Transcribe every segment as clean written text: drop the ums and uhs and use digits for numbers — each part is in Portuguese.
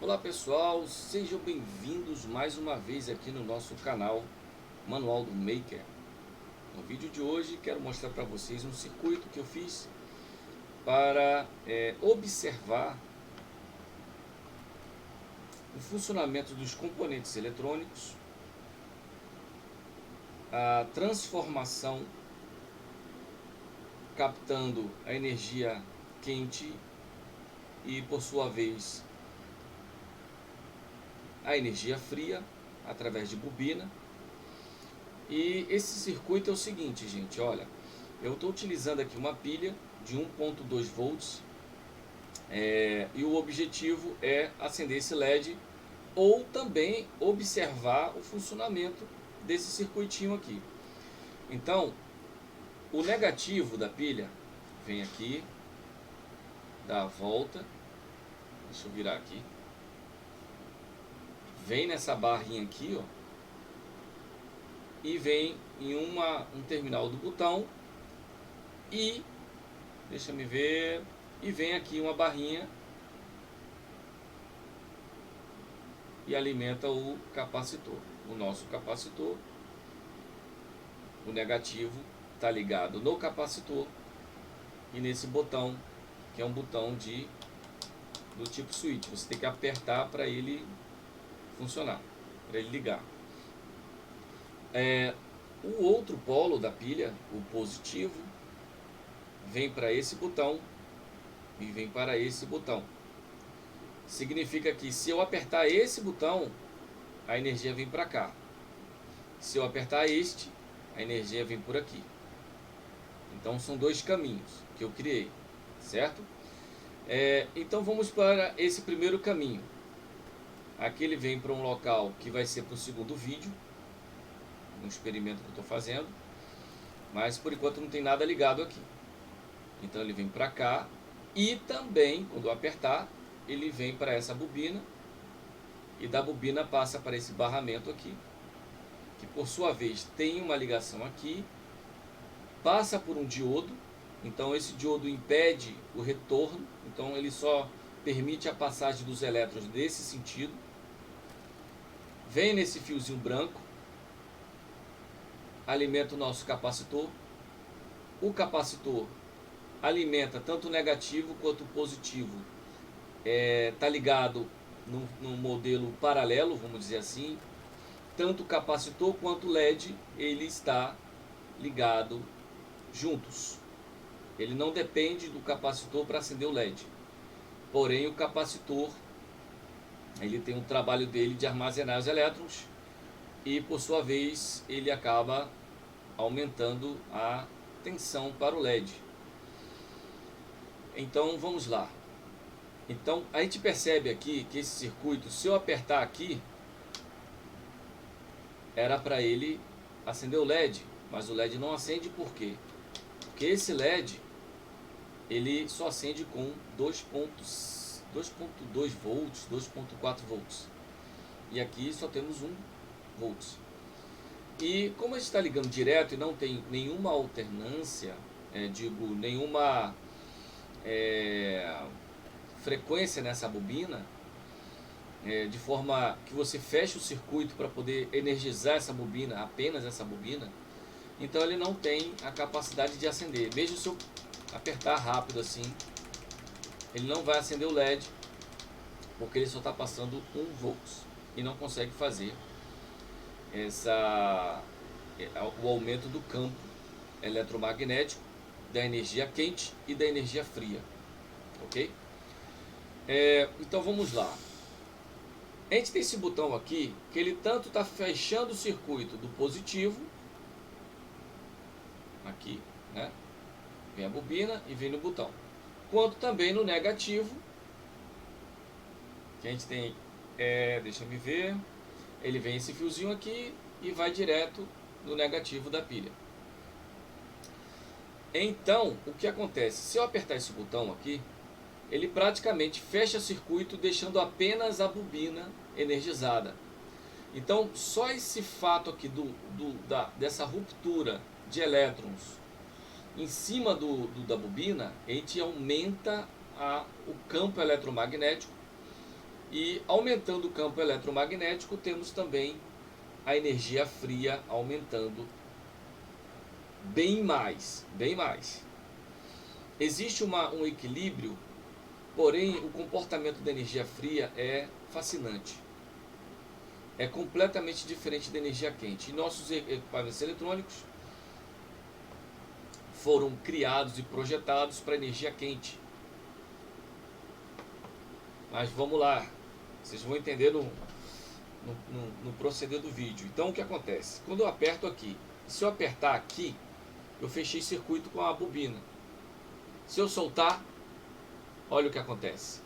Olá pessoal, sejam bem-vindos mais uma vez aqui no nosso canal Manual do Maker. No vídeo de hoje quero mostrar para vocês um circuito que eu fiz para observar o funcionamento dos componentes eletrônicos, a transformação captando a energia quente e por sua vez a energia fria através de bobina. E esse circuito é o seguinte, gente, olha, eu estou utilizando aqui uma pilha de 1.2 volts e o objetivo é acender esse LED ou também observar o funcionamento desse circuitinho aqui. Então, o negativo da pilha vem aqui, dá a volta, deixa eu virar aqui, vem nessa barrinha aqui, ó, e vem em um terminal do botão e deixa me ver, e vem aqui uma barrinha e alimenta o capacitor. O nosso capacitor, o negativo está ligado no capacitor e nesse botão, que é um botão do tipo switch. Você tem que apertar para ele funcionar, para ele ligar. O outro polo da pilha, o positivo, vem para esse botão e vem para esse botão. Significa que se eu apertar esse botão, a energia vem para cá. Se eu apertar este, a energia vem por aqui. Então são dois caminhos que eu criei, certo? Então vamos para esse primeiro caminho. Aqui ele vem para um local que vai ser para o segundo vídeo, um experimento que eu estou fazendo, mas por enquanto não tem nada ligado aqui. Então ele vem para cá e também, quando eu apertar, ele vem para essa bobina e da bobina passa para esse barramento aqui, que por sua vez tem uma ligação aqui, passa por um diodo, então esse diodo impede o retorno, então ele só permite a passagem dos elétrons nesse sentido, vem nesse fiozinho branco, alimenta o nosso capacitor, o capacitor alimenta tanto o negativo quanto o positivo, está ligado no modelo paralelo, vamos dizer assim, tanto o capacitor quanto o LED ele está ligado juntos. Ele não depende do capacitor para acender o LED, porém o capacitor ele tem um trabalho dele de armazenar os elétrons e por sua vez ele acaba aumentando a tensão para o LED. Então vamos lá. Então a gente percebe aqui que esse circuito, se eu apertar aqui, era para ele acender o LED, mas o LED não acende. Por quê? Porque esse LED ele só acende com 2.2 volts, 2.4 volts. E aqui só temos 1 volts. E como a gente está ligando direto e não tem nenhuma alternância, nenhuma frequência nessa bobina, de forma que você feche o circuito para poder energizar essa bobina, apenas essa bobina, então ele não tem a capacidade de acender. Mesmo se eu apertar rápido assim, ele não vai acender o LED, porque ele só está passando 1 volts e não consegue fazer o aumento do campo eletromagnético, da energia quente e da energia fria, ok? Então vamos lá. A gente tem esse botão aqui que ele tanto está fechando o circuito do positivo, aqui, né? Vem a bobina e vem no botão, quanto também no negativo, que a gente tem, deixa eu ver, ele vem esse fiozinho aqui e vai direto no negativo da pilha. Então, o que acontece? Se eu apertar esse botão aqui, ele praticamente fecha o circuito, deixando apenas a bobina energizada. Então, só esse fato aqui dessa ruptura de elétrons em cima da bobina, a gente aumenta o campo eletromagnético E aumentando o campo eletromagnético, temos também a energia fria aumentando bem mais, bem mais. Existe um equilíbrio, porém o comportamento da energia fria é fascinante. É completamente diferente da energia quente. E nossos equipamentos eletrônicos foram criados e projetados para energia quente. Mas vamos lá, vocês vão entender no proceder do vídeo. Então o que acontece? Quando eu aperto aqui, se eu apertar aqui, eu fechei circuito com a bobina. Se eu soltar, olha o que acontece.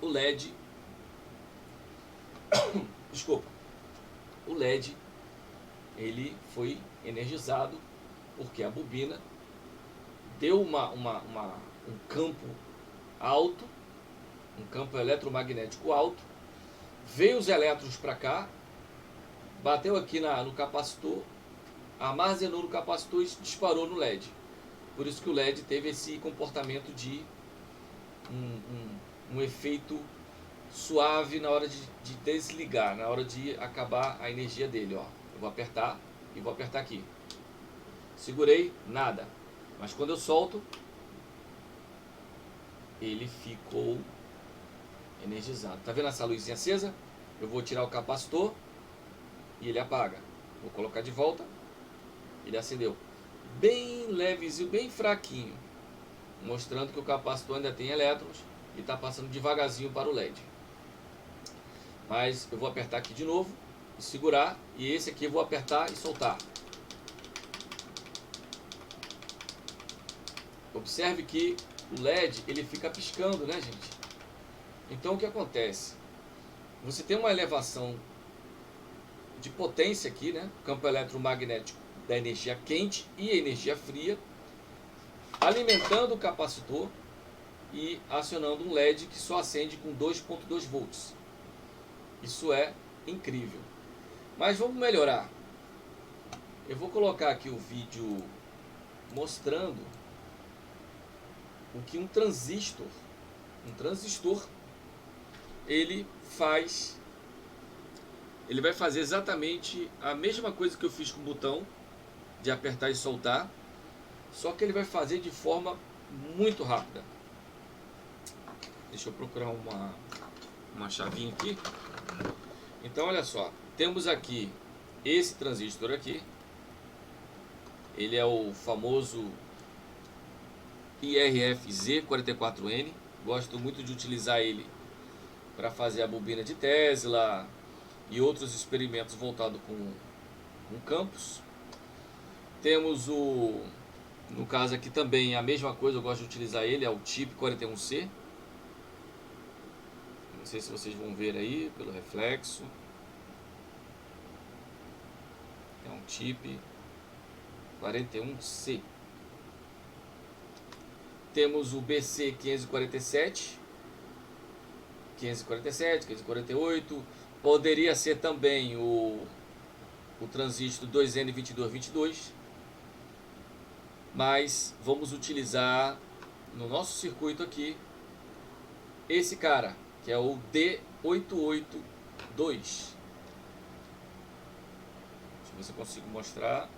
O LED, desculpa, o LED, ele foi energizado porque a bobina deu um campo alto, um campo eletromagnético alto, veio os elétrons para cá, bateu aqui no capacitor, armazenou no capacitor e disparou no LED. Por isso que o LED teve esse comportamento de um efeito suave na hora de desligar, na hora de acabar a energia dele. Ó. Eu vou apertar e vou apertar aqui. Segurei, nada. Mas quando eu solto, ele ficou energizado. Tá vendo essa luzinha acesa? Eu vou tirar o capacitor e ele apaga. Vou colocar de volta, ele acendeu. Bem levezinho, bem fraquinho, mostrando que o capacitor ainda tem elétrons e está passando devagarzinho para o LED. Mas eu vou apertar aqui de novo e segurar, e esse aqui eu vou apertar e soltar. Observe que o LED ele fica piscando, né, gente? Então o que acontece? Você tem uma elevação de potência aqui, né? Campo eletromagnético da energia quente e energia fria, alimentando o capacitor e acionando um LED que só acende com 2.2 volts. Isso é incrível. Mas vamos melhorar. Eu vou colocar aqui o vídeo mostrando o que um transistor ele faz. Ele vai fazer exatamente a mesma coisa que eu fiz com o botão de apertar e soltar, só que ele vai fazer de forma muito rápida. Deixa eu procurar uma chavinha aqui. Então olha só, temos aqui esse transistor aqui. Ele é o famoso IRF-Z44N. Gosto muito de utilizar ele para fazer a bobina de Tesla e outros experimentos voltados com campos. Temos no caso aqui também a mesma coisa, eu gosto de utilizar ele, é o TIP 41C. Não sei se vocês vão ver aí pelo reflexo. É um TIP 41C. Temos o BC 547, 548. Poderia ser também o transistor 2N2222. Mas vamos utilizar no nosso circuito aqui esse cara, que é o D882. Deixa eu ver se eu consigo mostrar.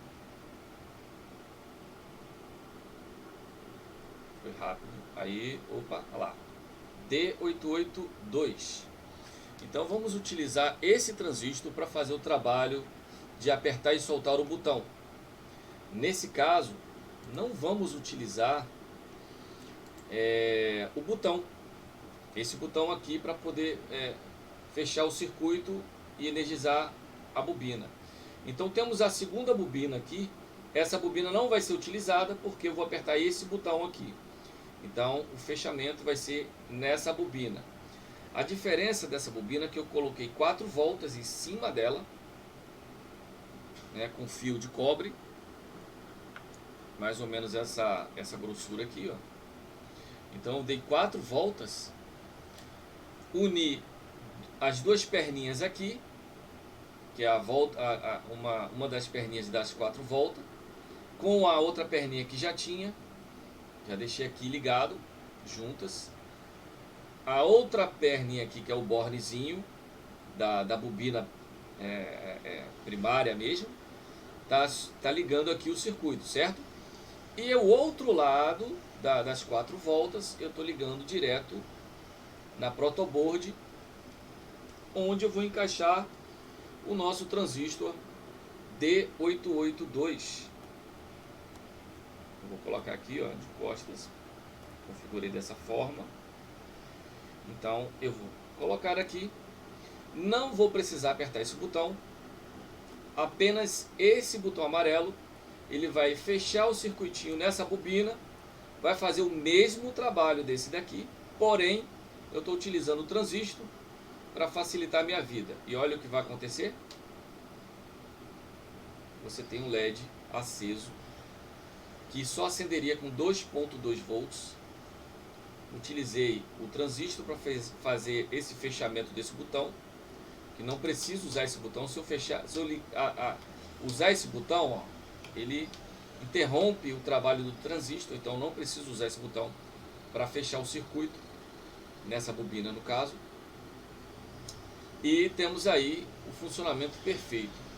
Foi rápido. Aí, opa, olha lá. D882. Então vamos utilizar esse transistor para fazer o trabalho de apertar e soltar o botão. Nesse caso, não vamos utilizar o botão. Esse botão aqui para poder fechar o circuito e energizar a bobina. Então temos a segunda bobina aqui. Essa bobina não vai ser utilizada porque eu vou apertar esse botão aqui. Então o fechamento vai ser nessa bobina. A diferença dessa bobina é que eu coloquei 4 voltas em cima dela, né, com fio de cobre, mais ou menos essa grossura aqui, ó. Então eu dei 4 voltas, uni as duas perninhas aqui, que é a volta, uma das perninhas das 4 voltas, com a outra perninha que já tinha, já deixei aqui ligado, juntas. A outra perninha aqui, que é o bornezinho da bobina primária mesmo, tá ligando aqui o circuito, certo? E o outro lado das 4 voltas eu estou ligando direto na protoboard, onde eu vou encaixar o nosso transistor D882. Eu vou colocar aqui, ó, de costas, configurei dessa forma. Então eu vou colocar aqui, não vou precisar apertar esse botão, apenas esse botão amarelo, ele vai fechar o circuitinho nessa bobina, vai fazer o mesmo trabalho desse daqui, porém eu estou utilizando o transistor para facilitar a minha vida. E olha o que vai acontecer. Você tem um LED aceso, que só acenderia com 2.2 volts. Utilizei o transistor para fazer esse fechamento desse botão, que não preciso usar esse botão. Se eu usar esse botão, ó, ele interrompe o trabalho do transistor, então não preciso usar esse botão para fechar o circuito, nessa bobina no caso. E temos aí o funcionamento perfeito.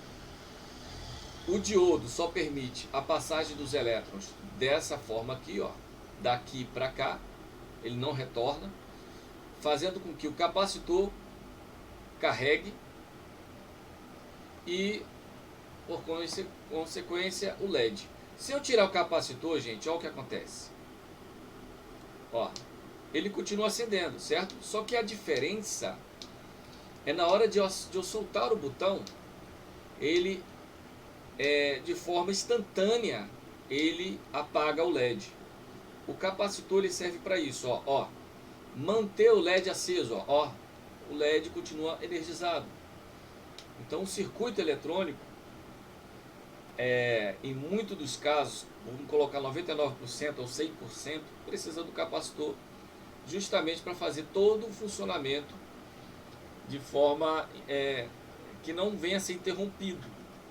O diodo só permite a passagem dos elétrons dessa forma aqui, ó, daqui para cá, ele não retorna, fazendo com que o capacitor carregue e, por consequência, o LED. Se eu tirar o capacitor, gente, olha o que acontece. Ó, ele continua acendendo, certo? Só que a diferença é na hora de eu soltar o botão, ele de forma instantânea ele apaga o LED. O capacitor ele serve para isso, ó, manter o LED aceso, ó, o LED continua energizado. Então o circuito eletrônico, em muitos dos casos, vamos colocar 99% ou 100%, precisa do capacitor justamente para fazer todo o funcionamento de forma que não venha a ser interrompido,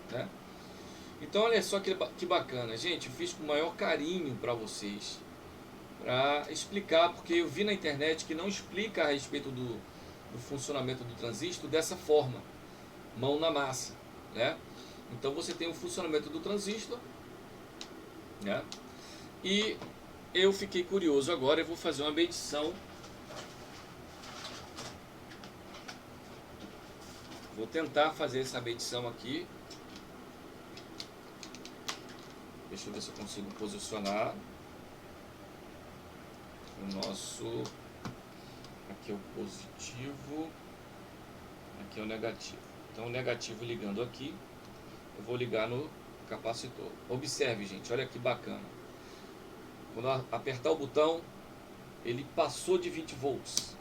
né? Então olha só que bacana, gente, eu fiz com o maior carinho para vocês, para explicar, porque eu vi na internet que não explica a respeito do funcionamento do transistor dessa forma, mão na massa, né? Então você tem o funcionamento do transistor, né? E eu fiquei curioso agora, eu vou fazer uma medição. Vou tentar fazer essa medição aqui. Deixa eu ver se eu consigo posicionar o nosso. Aqui é o positivo, aqui é o negativo. Então o negativo ligando aqui, eu vou ligar no capacitor. Observe, gente, olha que bacana. Quando eu apertar o botão, ele passou de 20 volts.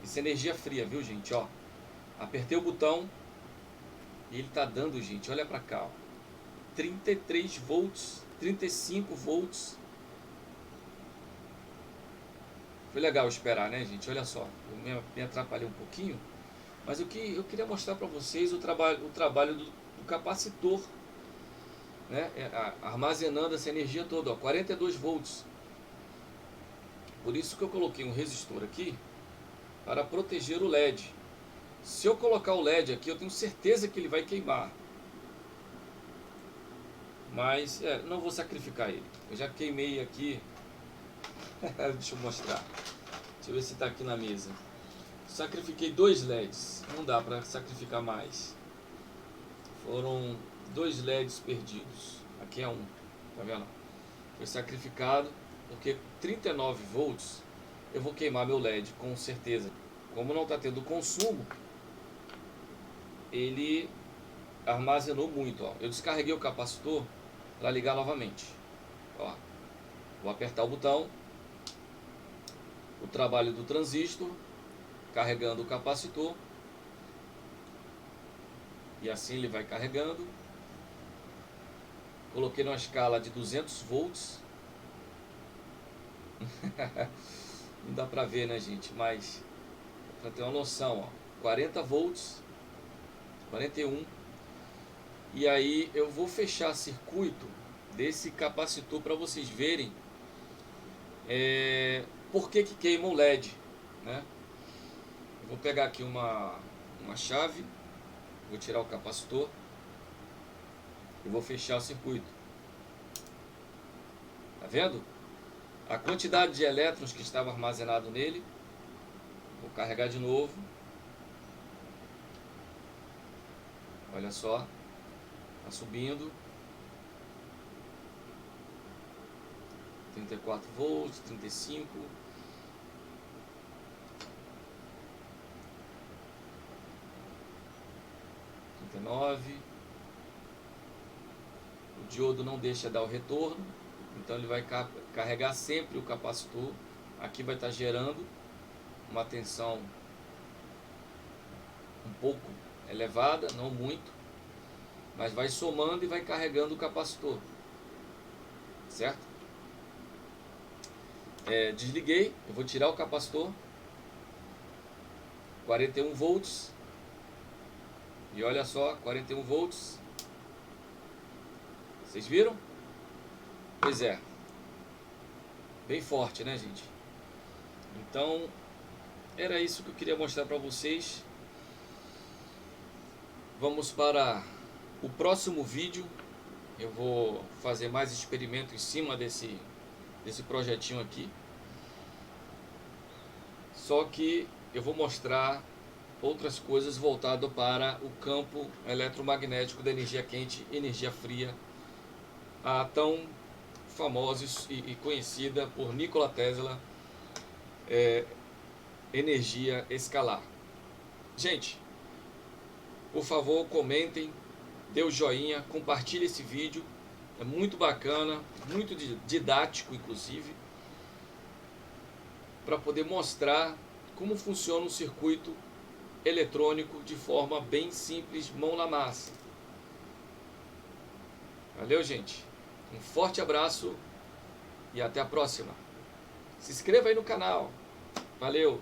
Isso é energia fria, viu, gente? Ó, apertei o botão e ele tá dando, gente, olha pra cá, ó, 33 volts, 35 volts. Foi legal esperar, né, gente? Olha só, eu me atrapalhei um pouquinho, mas eu queria mostrar para vocês o trabalho do capacitor, né? Armazenando essa energia toda, ó, 42 volts. Por isso que eu coloquei um resistor aqui para proteger o LED. Se eu colocar o LED aqui, eu tenho certeza que ele vai queimar. Mas não vou sacrificar ele. Eu já queimei aqui. Deixa eu mostrar. Deixa eu ver se está aqui na mesa. Sacrifiquei 2 LEDs. Não dá para sacrificar mais. Foram 2 LEDs perdidos. Aqui é um. Tá vendo? Foi sacrificado porque 39 volts eu vou queimar meu LED com certeza. Como não está tendo consumo, ele armazenou muito. Ó. Eu descarreguei o capacitor para ligar novamente. Ó. Vou apertar o botão. O trabalho do transistor carregando o capacitor. E assim ele vai carregando. Coloquei numa escala de 200 volts. Não dá pra ver, né, gente? Mas para ter uma noção, ó, 40 volts, 41. E aí eu vou fechar circuito desse capacitor para vocês verem por que queima o LED, né? Vou pegar aqui uma chave, vou tirar o capacitor e vou fechar o circuito. Tá vendo? A quantidade de elétrons que estava armazenado nele. Vou carregar de novo. Olha só, está subindo. 34 volts, 35. 39. O diodo não deixa dar o retorno, então ele vai carregar sempre o capacitor. Aqui vai estar gerando uma tensão um pouco elevada, não muito, mas vai somando e vai carregando o capacitor, certo? Desliguei, eu vou tirar o capacitor, 41 volts, e olha só, 41 volts, vocês viram? Pois é, bem forte, né, gente? Então, era isso que eu queria mostrar para vocês. Vamos para o próximo vídeo. Eu vou fazer mais experimento em cima desse projetinho aqui. Só que eu vou mostrar outras coisas voltado para o campo eletromagnético da energia quente e energia fria, a tão famosos e conhecida por Nikola Tesla, energia escalar. Gente, por favor, comentem, dê o joinha, compartilhe esse vídeo, é muito bacana, muito didático inclusive, para poder mostrar como funciona um circuito eletrônico de forma bem simples, mão na massa. Valeu, gente, um forte abraço e até a próxima. Se inscreva aí no canal, valeu!